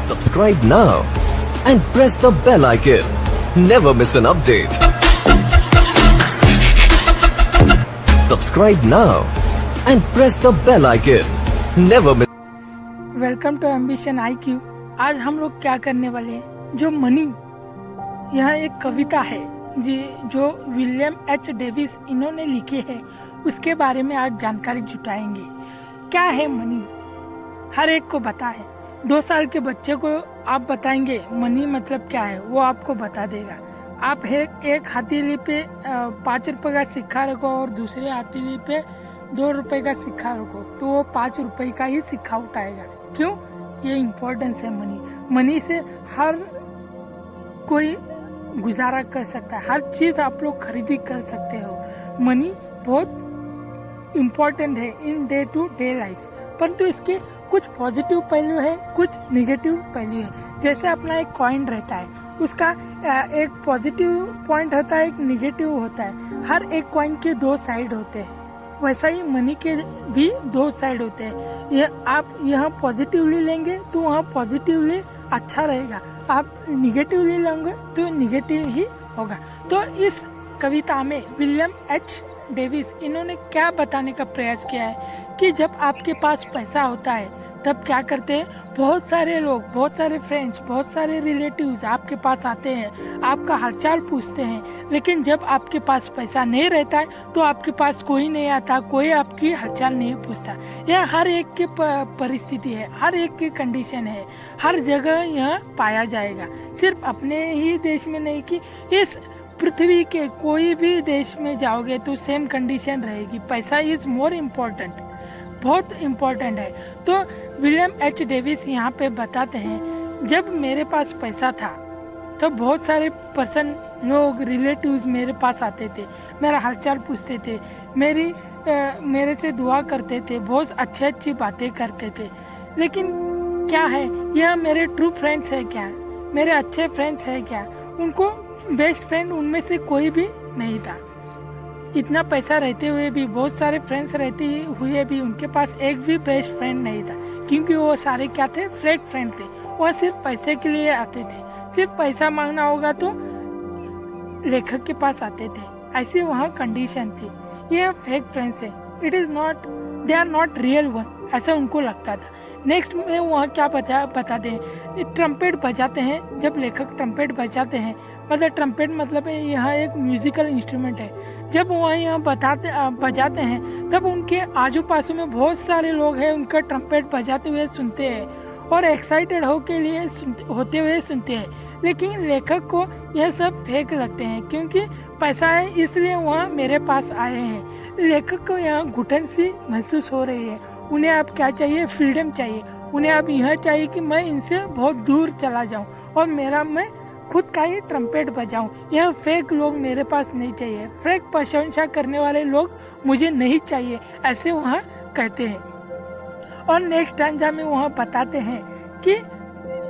Subscribe now and press the bell icon. Never miss an update. Subscribe now and press the bell icon. Never miss. Welcome to ambition IQ। आज हम लोग क्या करने वाले हैं, जो मनी, यह एक कविता है जी जो विलियम एच डेविस इन्होंने लिखी है, उसके बारे में आज जानकारी जुटाएंगे। क्या है मनी, हर एक को पता है। 2 साल के बच्चे को आप बताएंगे मनी मतलब क्या है, वो आपको बता देगा। आप एक हथेली पे 5 रुपए का सिक्का रखो और दूसरे हथेली पे 2 रुपए का सिक्का रखो, तो वो 5 रुपए का ही सिक्का उठाएगा। क्यों? ये इम्पोर्टेंस है मनी से हर कोई गुजारा कर सकता है, हर चीज़ आप लोग खरीदी कर सकते हो। मनी बहुत इम्पोर्टेंट है in day to day life, परंतु इसके कुछ पॉजिटिव पहलू है, कुछ निगेटिव पहलू है। जैसे अपना एक कॉइन रहता है, उसका एक पॉजिटिव पॉइंट होता है, एक निगेटिव होता है। हर एक कॉइन के 2 साइड होते हैं, वैसा ही मनी के भी 2 साइड होते हैं। ये आप यहाँ पॉजिटिवली लेंगे तो वहाँ पॉजिटिवली अच्छा रहेगा, आप निगेटिवली लेंगे तो निगेटिव ही होगा। तो इस कविता में विलियम एच डेविस इन्होंने क्या बताने का प्रयास किया है कि जब आपके पास पैसा होता है तब क्या करते हैं, बहुत सारे लोग, बहुत सारे फ्रेंड्स, बहुत सारे रिलेटिव्स आपके पास आते हैं, आपका हालचाल पूछते हैं। लेकिन जब आपके पास पैसा नहीं रहता है तो आपके पास कोई नहीं आता, कोई आपकी हालचाल नहीं पूछता। यह हर एक की परिस्थिति है, हर एक की कंडीशन है, हर जगह यह पाया जाएगा। सिर्फ अपने ही देश में नहीं कि इस पृथ्वी के कोई भी देश में जाओगे तो सेम कंडीशन रहेगी। पैसा इज़ मोर इम्पोर्टेंट, बहुत इम्पोर्टेंट है। तो विलियम एच डेविस यहाँ पे बताते हैं, जब मेरे पास पैसा था तो बहुत सारे पर्सन, लोग, रिलेटिव्स मेरे पास आते थे, मेरा हालचाल पूछते थे, मेरे से दुआ करते थे, बहुत अच्छी बातें करते थे। लेकिन क्या है, यह मेरे ट्रू फ्रेंड्स है क्या, मेरे अच्छे फ्रेंड्स है क्या? उनको बेस्ट फ्रेंड उनमें से कोई भी नहीं था। इतना पैसा रहते हुए भी, बहुत सारे फ्रेंड्स रहते हुए भी उनके पास एक भी बेस्ट फ्रेंड नहीं था, क्योंकि वो सारे क्या थे, फेक फ्रेंड थे। वह सिर्फ पैसे के लिए आते थे, सिर्फ पैसा मांगना होगा तो लेखक के पास आते थे, ऐसी वहाँ कंडीशन थी। ये फेक फ्रेंड्स है, it is not, they are not real one, ऐसा उनको लगता था। नेक्स्ट में वहाँ क्या बताते हैं, ट्रम्पेट बजाते हैं। जब लेखक ट्रम्पेट बजाते हैं, मतलब ट्रम्पेट मतलब यहाँ एक म्यूजिकल इंस्ट्रूमेंट है। जब वहाँ यहाँ बजाते हैं तब उनके आजू पासू में बहुत सारे लोग हैं, उनका ट्रम्पेट बजाते हुए सुनते हैं और एक्साइटेड होते हुए सुनते हैं। लेकिन लेखक को यह सब फेक लगते हैं, क्योंकि पैसा है इसलिए वहाँ मेरे पास आए हैं। लेखक को यहाँ घुटन सी महसूस हो रही है। उन्हें अब क्या चाहिए, फ्रीडम चाहिए। उन्हें अब यह चाहिए कि मैं इनसे बहुत दूर चला जाऊँ और मैं खुद का ही ट्रम्पेट बजाऊँ। यह फेक लोग मेरे पास नहीं चाहिए, फेक प्रशंसा करने वाले लोग मुझे नहीं चाहिए, ऐसे वहाँ कहते हैं। और नेक्स्ट स्टैंजा में वहाँ बताते हैं कि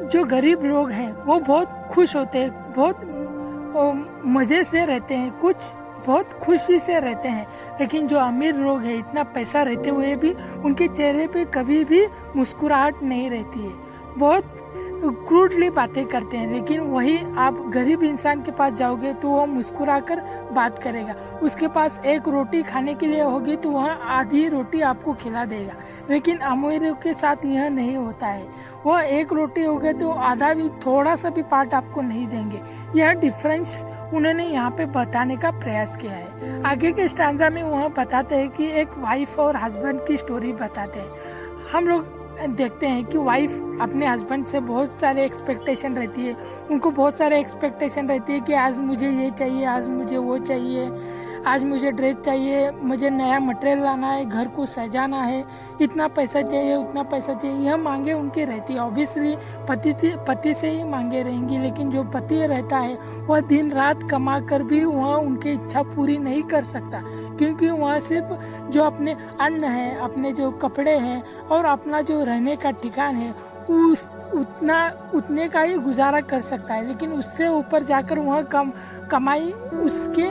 जो गरीब लोग हैं वो बहुत खुश होते हैं, बहुत मज़े से रहते हैं, कुछ बहुत खुशी से रहते हैं। लेकिन जो अमीर लोग हैं, इतना पैसा रहते हुए भी उनके चेहरे पे कभी भी मुस्कुराहट नहीं रहती है, बहुत क्रूडली बातें करते हैं। लेकिन वही आप गरीब इंसान के पास जाओगे तो वो मुस्कुरा कर बात करेगा। उसके पास एक रोटी खाने के लिए होगी तो वहाँ आधी रोटी आपको खिला देगा। लेकिन अमीरों के साथ यह नहीं होता है, वह एक रोटी होगी तो आधा भी, थोड़ा सा भी पार्ट आपको नहीं देंगे। यह डिफरेंस उन्होंने यहाँ पे बताने का प्रयास किया है। आगे के स्टैंजा में वहाँ बताते हैं कि एक वाइफ और हस्बैंड की स्टोरी बताते हैं। हम लोग देखते हैं कि वाइफ अपने हस्बैंड से बहुत सारे एक्सपेक्टेशन रहती है, उनको बहुत सारे एक्सपेक्टेशन रहती है कि आज मुझे ये चाहिए, आज मुझे वो चाहिए, आज मुझे ड्रेस चाहिए, मुझे नया मटेरियल लाना है, घर को सजाना है, इतना पैसा चाहिए, उतना पैसा चाहिए। यह मांगे उनकी रहती है। ऑब्वियसली पति से ही मांगे रहेंगी, लेकिन जो पति रहता है वह दिन रात कमा कर भी वह उनकी इच्छा पूरी नहीं कर सकता, क्योंकि वह सिर्फ जो अपने अन्न है, अपने जो कपड़े हैं और अपना जो रहने का ठिकान है उतने का ही गुजारा कर सकता है। लेकिन उससे ऊपर जाकर वह कमाई उसके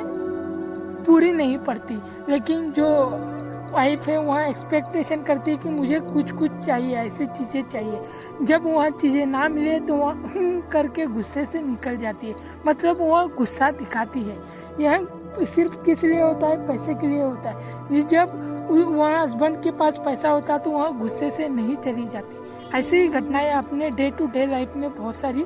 पूरी नहीं पड़ती। लेकिन जो वाइफ है वहाँ एक्सपेक्टेशन करती है कि मुझे कुछ कुछ चाहिए, ऐसी चीज़ें चाहिए। जब वहाँ चीज़ें ना मिले तो वहाँ करके गुस्से से निकल जाती है, मतलब वहाँ गुस्सा दिखाती है। यह सिर्फ किस लिए होता है? पैसे के लिए होता है। जब वहाँ हस्बैंड के पास पैसा होता है तो वहाँ गुस्से से नहीं चली जाती। ऐसी ही घटनाएं अपने डे टू डे लाइफ में बहुत सारी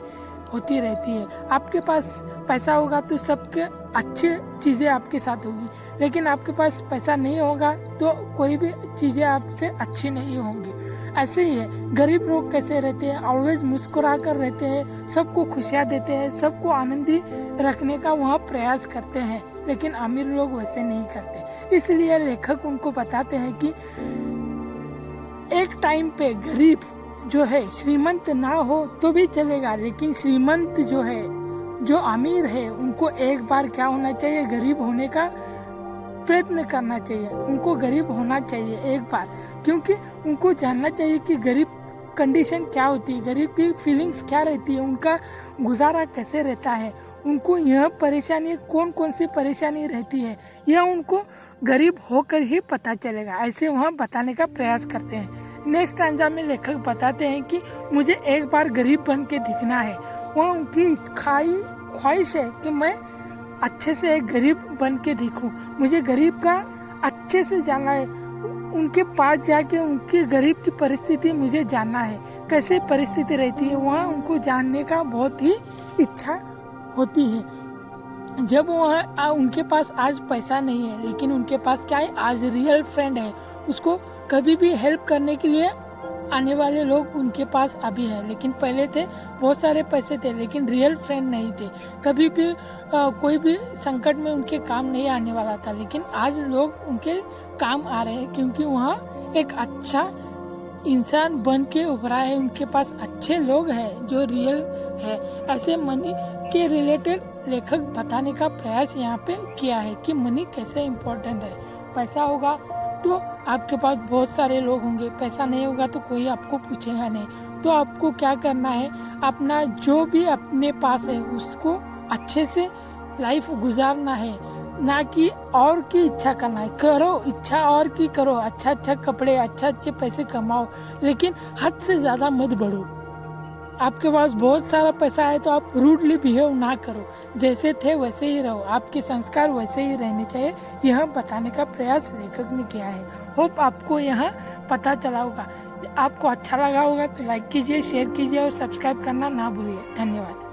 होती रहती है। आपके पास पैसा होगा तो सबके अच्छे चीज़ें आपके साथ होगी, लेकिन आपके पास पैसा नहीं होगा तो कोई भी चीज़ें आपसे अच्छी नहीं होंगी। ऐसे ही है, गरीब लोग कैसे रहते हैं? ऑलवेज मुस्कुरा कर रहते हैं, सबको खुशियाँ देते हैं, सबको आनंदी रखने का वहाँ प्रयास करते हैं, लेकिन अमीर लोग वैसे नहीं करते। इसलिए लेखक उनको बताते हैं कि एक टाइम पे गरीब जो है श्रीमंत ना हो तो भी चलेगा, लेकिन श्रीमंत जो है, जो अमीर है, उनको एक बार क्या होना चाहिए? गरीब होने का प्रयत्न करना चाहिए। उनको गरीब होना चाहिए एक बार, क्योंकि उनको जानना चाहिए कि गरीब कंडीशन क्या होती है, गरीब की फीलिंग्स क्या रहती है, उनका गुजारा कैसे रहता है, उनको यह परेशानी कौन कौन सी परेशानी रहती है, यह उनको गरीब होकर ही पता चलेगा। ऐसे वहाँ बताने का प्रयास करते हैं। नेक्स्ट स्टैंजा में लेखक बताते हैं कि मुझे एक बार गरीब बन के दिखना है। वह उनकी ख्वाहिश है कि मैं अच्छे से एक गरीब बन के दिखूं, मुझे गरीब का अच्छे से जानना है, उनके पास जाके उनके गरीब की परिस्थिति मुझे जानना है, कैसे परिस्थिति रहती है, वहाँ उनको जानने का बहुत ही इच्छा होती है। जब वहाँ उनके पास आज पैसा नहीं है, लेकिन उनके पास क्या है? आज रियल फ्रेंड है, उसको कभी भी हेल्प करने के लिए आने वाले लोग उनके पास अभी है। लेकिन पहले थे, बहुत सारे पैसे थे, लेकिन रियल फ्रेंड नहीं थे। कभी भी कोई भी संकट में उनके काम नहीं आने वाला था, लेकिन आज लोग उनके काम आ रहे हैं, क्योंकि वहाँ एक अच्छा इंसान बन के उभरा है, उनके पास अच्छे लोग हैं जो रियल है। ऐसे मनी के रिलेटेड लेखक बताने का प्रयास यहाँ पे किया है कि मनी कैसे इम्पोर्टेंट है। पैसा होगा तो आपके पास बहुत सारे लोग होंगे, पैसा नहीं होगा तो कोई आपको पूछेगा नहीं। तो आपको क्या करना है? अपना जो भी अपने पास है उसको अच्छे से लाइफ गुजारना है, ना कि और की इच्छा करना है। करो इच्छा और की करो, अच्छा अच्छा कपड़े, अच्छे पैसे कमाओ, लेकिन हद से ज़्यादा मत बढ़ो। आपके पास बहुत सारा पैसा है तो आप रूडली बिहेव ना करो, जैसे थे वैसे ही रहो, आपके संस्कार वैसे ही रहने चाहिए। यह बताने का प्रयास लेखक ने किया है। होप आपको यह पता चला होगा। आपको अच्छा लगा होगा तो लाइक कीजिए, शेयर कीजिए और सब्सक्राइब करना ना भूलिए। धन्यवाद।